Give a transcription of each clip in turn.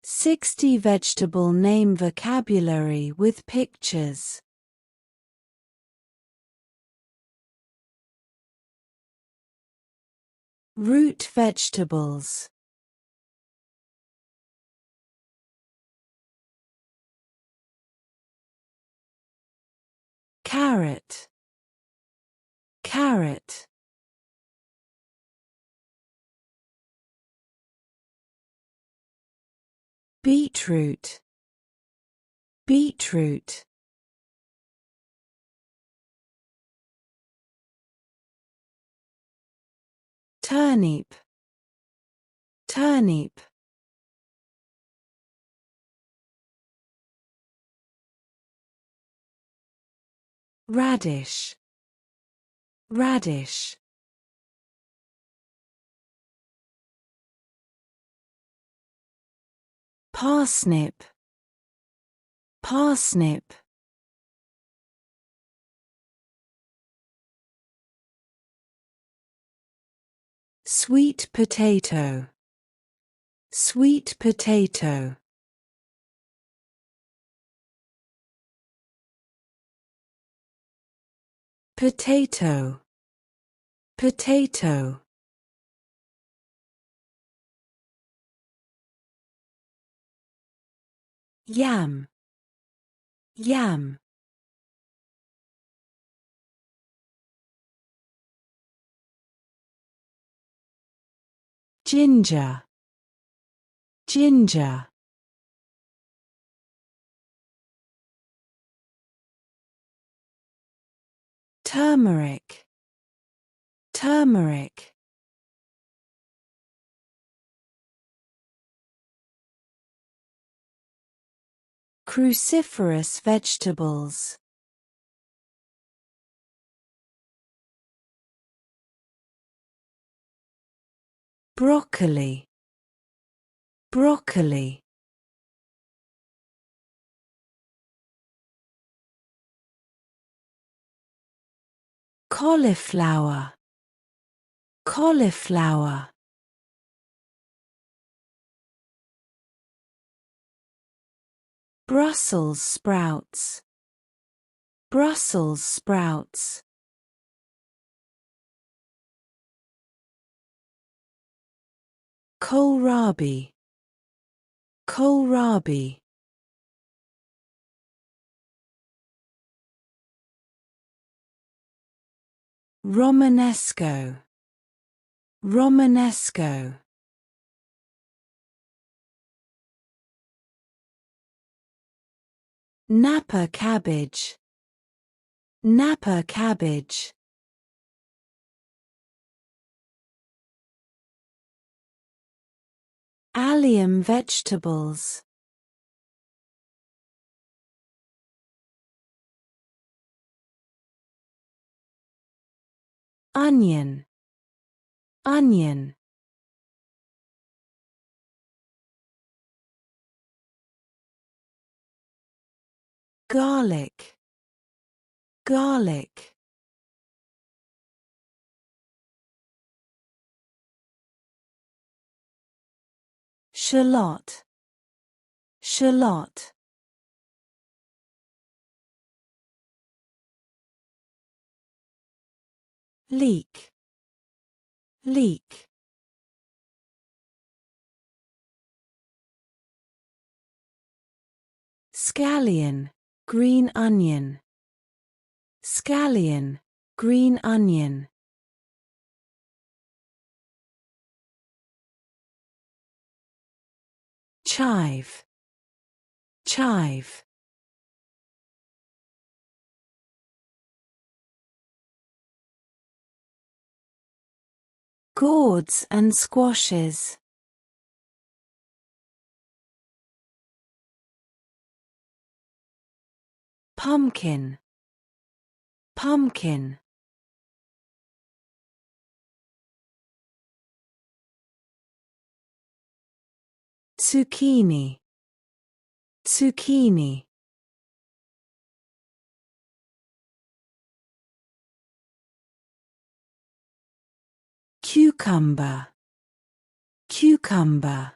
60 vegetable name vocabulary with pictures. Root vegetables. Carrot. Carrot. Beetroot. Beetroot. Turnip. Turnip. Radish. Radish. Parsnip. Parsnip. Sweet potato. Sweet potato. Potato. Potato. Yam. Yam. Ginger. Ginger. Turmeric. Turmeric. Cruciferous vegetables. Broccoli. Broccoli. Cauliflower. Cauliflower. Brussels sprouts. Brussels sprouts. Kohlrabi. Kohlrabi. Romanesco. Romanesco. Napa cabbage. Napa cabbage. Allium vegetables. Onion. Onion. Garlic. Garlic. Shallot. Shallot. Leek. Leek. Scallion. Green onion. Scallion. Green onion. Chive. Chive. Gourds and squashes. Pumpkin. Pumpkin. Zucchini. Zucchini. Cucumber. Cucumber.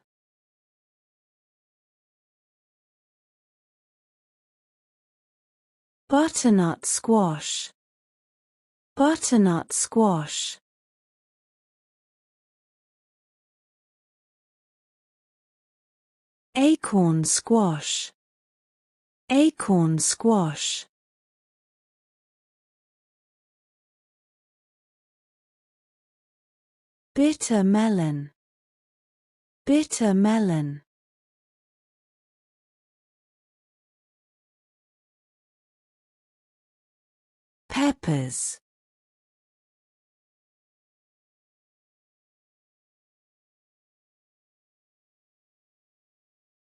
Butternut squash. Butternut squash. Acorn squash. Acorn squash. Bitter melon. Bitter melon. Peppers.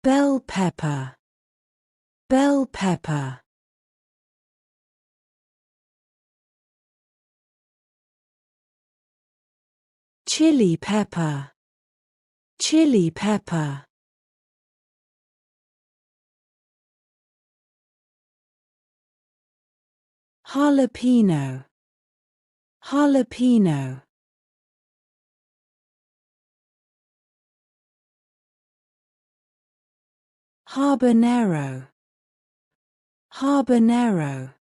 Bell pepper. Bell pepper. Chili pepper. Chili pepper. Jalapeno. Jalapeno. Habanero. Habanero.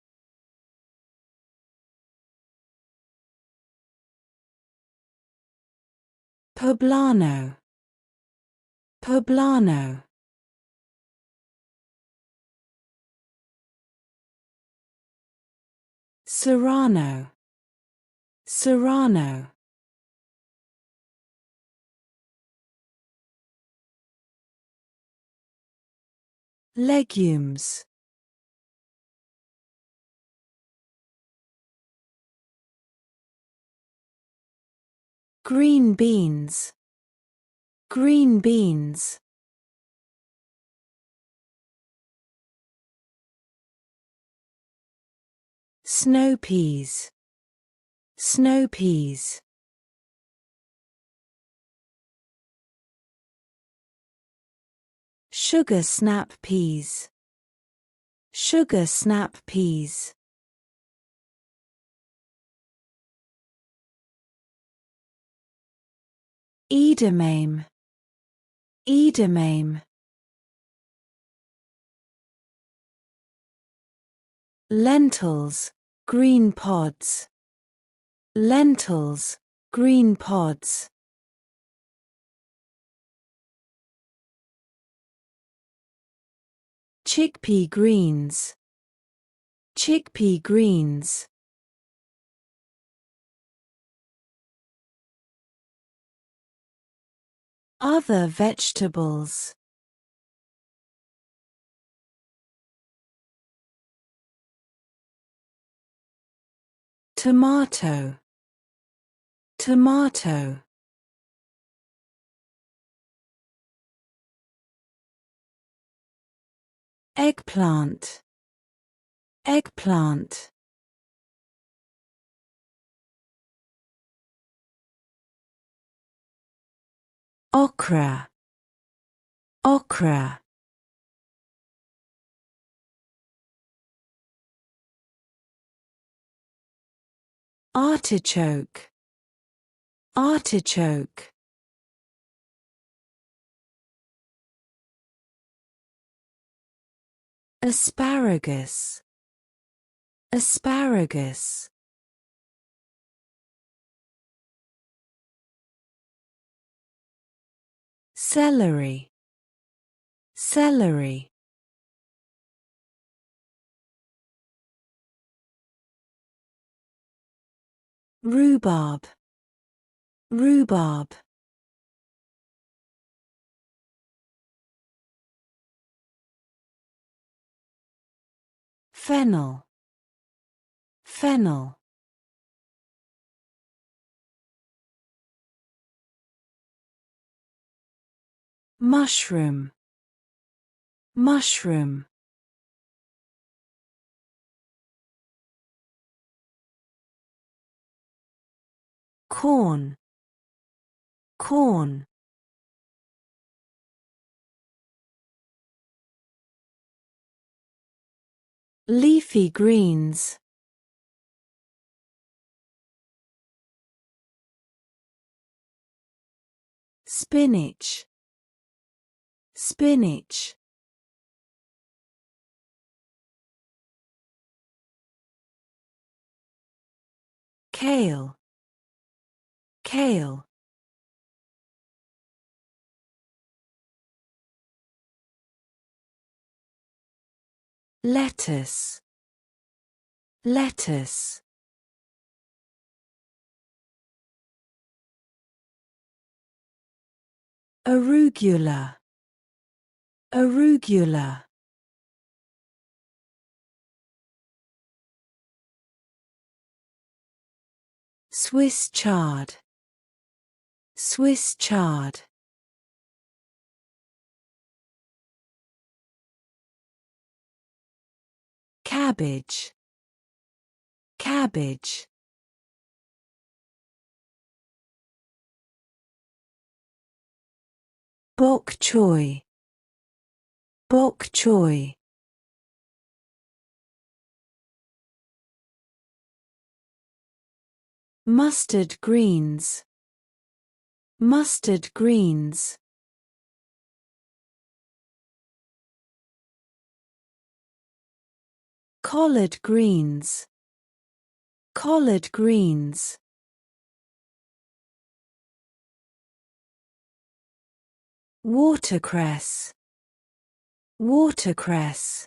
Poblano. Poblano. Serrano. Serrano. Legumes. Green beans. Green beans. Snow peas. Snow peas. Sugar snap peas. Sugar snap peas. Edamame. Edamame. Lentils, green pods. Lentils, green pods. Chickpea greens. Chickpea greens. Other vegetables. Tomato. Tomato. Eggplant. Eggplant. Okra. Okra. Artichoke. Artichoke. Asparagus. Asparagus. Celery. Celery. Rhubarb. Rhubarb. Fennel. Fennel. Mushroom. Mushroom. Corn. Corn. Leafy greens. Spinach. Spinach. Kale. Kale. Lettuce. Lettuce. Arugula. Arugula. Swiss chard. Swiss chard. Cabbage. Cabbage. Bok choy. Bok choy. Mustard greens. Mustard greens. Collard greens. Collard greens. Watercress. Watercress.